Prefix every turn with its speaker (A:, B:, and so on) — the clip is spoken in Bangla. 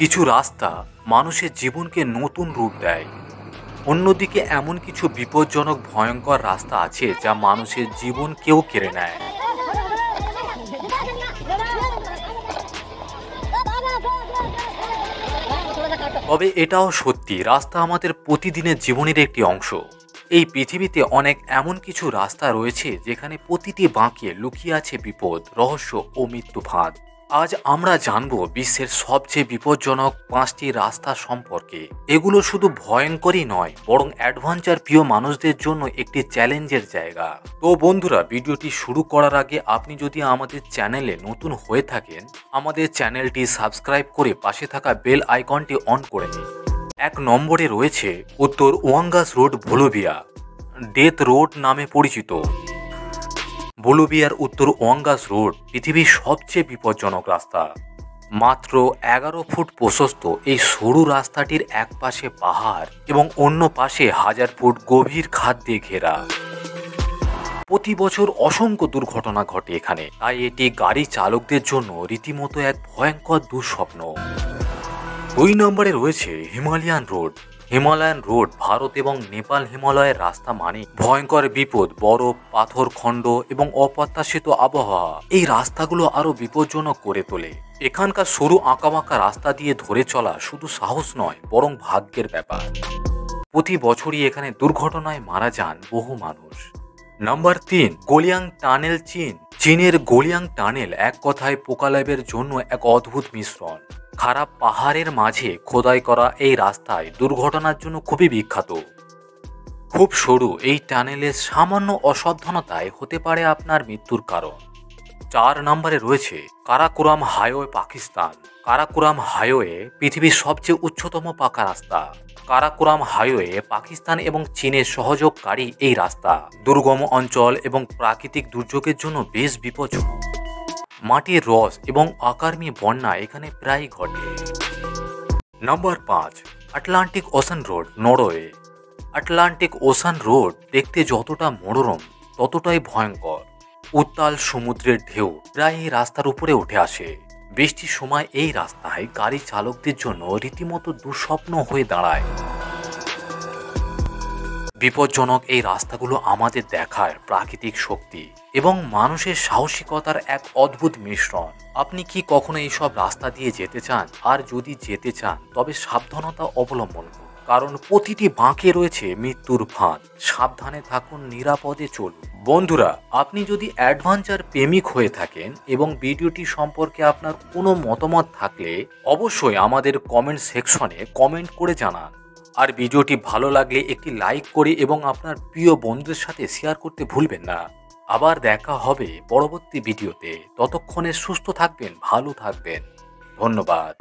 A: কিছু রাস্তা মানুষের জীবনকে নতুন রূপ দেয়, অন্যদিকে এমন কিছু বিপজ্জনক ভয়ঙ্কর রাস্তা আছে যা মানুষের জীবনকেও কেড়ে নেয়। তবে এটাও সত্যি, রাস্তা আমাদের প্রতিদিনের জীবনের একটি অংশ। এই পৃথিবীতে অনেক এমন কিছু রাস্তা রয়েছে যেখানে প্রতিটি বাঁকে লুকিয়ে আছে বিপদ, রহস্য ও মৃত্যু ফাঁদ। আজ আমরা জানব বিশ্বের সবচেয়ে বিপজ্জনক 5টি রাস্তা সম্পর্কে। এগুলো শুধু ভয়ঙ্করই নয়, বরং অ্যাডভেঞ্চার প্রিয় মানুষদের জন্য একটি চ্যালেঞ্জের জায়গা। তো বন্ধুরা, ভিডিওটি শুরু করার আগে আপনি যদি আমাদের চ্যানেলে নতুন হয়ে থাকেন, আমাদের চ্যানেলটি সাবস্ক্রাইব করে পাশে থাকা বেল আইকনটি অন করে নিন। 1 নম্বরে রয়েছে উত্তর ওয়াঙ্গাস রোড, বলিভিয়া, ডেথ রোড নামে পরিচিত। বলিভিয়ার উত্তর ওয়াঙ্গাস রোড পৃথিবীর সবচেয়ে বিপজ্জনক রাস্তা। মাত্র 11 ফুট প্রশস্ত এই সরু রাস্তাটির এক পাশে পাহাড় এবং অন্য পাশে 1000 ফুট গভীর খাদ দিয়ে ঘেরা। প্রতি বছর অসংখ্য দুর্ঘটনা ঘটে এখানে, তাই এটি গাড়ি চালকদের জন্য রীতিমতো এক ভয়ঙ্কর দুঃস্বপ্ন। 2 নম্বরে রয়েছে Himalayan road. Himalayan road Bharat এবং নেপাল হিমালয়ের রাস্তা মানে ভয়ঙ্কর বিপদ, বরফ, পাথর খণ্ড এবং অপ্রত্যাশিত আবহাওয়া এই রাস্তাগুলো আরো বিপজ্জনক করে তোলে। এখানকার সরু আঁকাবাঁকা রাস্তা দিয়ে ধরে চলা শুধু সাহস নয়, বরং ভাগ্যের ব্যাপার। প্রতি বছরই এখানে দুর্ঘটনায় মারা যান বহু মানুষ। নাম্বার 3, গোলিয়াং টানেল, চীন। চীনের গোলিয়াং টানেল এক কথায় পোকালাইভের জন্য এক অদ্ভুত মিশ্রণ। খারাপ পাহাড়ের মাঝে খোদাই করা এই রাস্তায় দুর্ঘটনার জন্য খুবই বিখ্যাত। খুব সরু এই টানেলের সামান্য অসাবধানতায় হতে পারে আপনার মৃত্যুর কারণ। 4 নম্বরে রয়েছে কারাকোরাম হাইওয়ে, পাকিস্তান। কারাকোরাম হাইওয়ে পৃথিবীর সবচেয়ে উচ্চতম পাকা রাস্তা। কারাকোরাম হাইওয়ে পাকিস্তান এবং চীনের সহযোগকারী এই রাস্তা দুর্গম অঞ্চল এবং প্রাকৃতিক দুর্যোগের জন্য বেশ বিপজ্জনক। মাটির রস এবং অকার্মী বন্যা এখানে প্রায় ঘটে। Number 5, Atlantic ocean road, Norway. Atlantic ocean road দেখতে যতটা মনোরম ততটাই ভয়ঙ্কর। উত্তাল সমুদ্রের ঢেউ প্রায় এই রাস্তার উপরে উঠে আসে। বৃষ্টির সময় এই রাস্তায় গাড়ি চালকদের জন্য রীতিমতো দুঃস্বপ্ন হয়ে দাঁড়ায়। বিপজ্জনক এই রাস্তাগুলো আমাদের দেখায় প্রাকৃতিক শক্তি এবং মানুষের সাহসিকতার এক অদ্ভুত মিশ্রণ। আপনি কি কখনো এইসব রাস্তা দিয়ে যেতে চান? আর যদি যেতে চান তবে সাবধানতা অবলম্বন করুন, কারণ প্রতিটি বাঁকে রয়েছে মৃত্যুর ফাঁদ। সাবধানে থাকুন, নিরাপদে চলুন। বন্ধুরা, আপনি যদি অ্যাডভেঞ্চার প্রেমিক হয়ে থাকেন এবং ভিডিওটি সম্পর্কে আপনার কোনো মতামত থাকলে অবশ্যই আমাদের কমেন্ট সেকশনে কমেন্ট করে জানান। আর ভিডিওটি ভালো লাগলে একটি লাইক করে এবং আপনার প্রিয় বন্ধুদের সাথে শেয়ার করতে ভুলবেন না। আবার দেখা হবে পরবর্তী ভিডিওতে। ততক্ষণে সুস্থ থাকবেন, ভালো থাকবেন। ধন্যবাদ।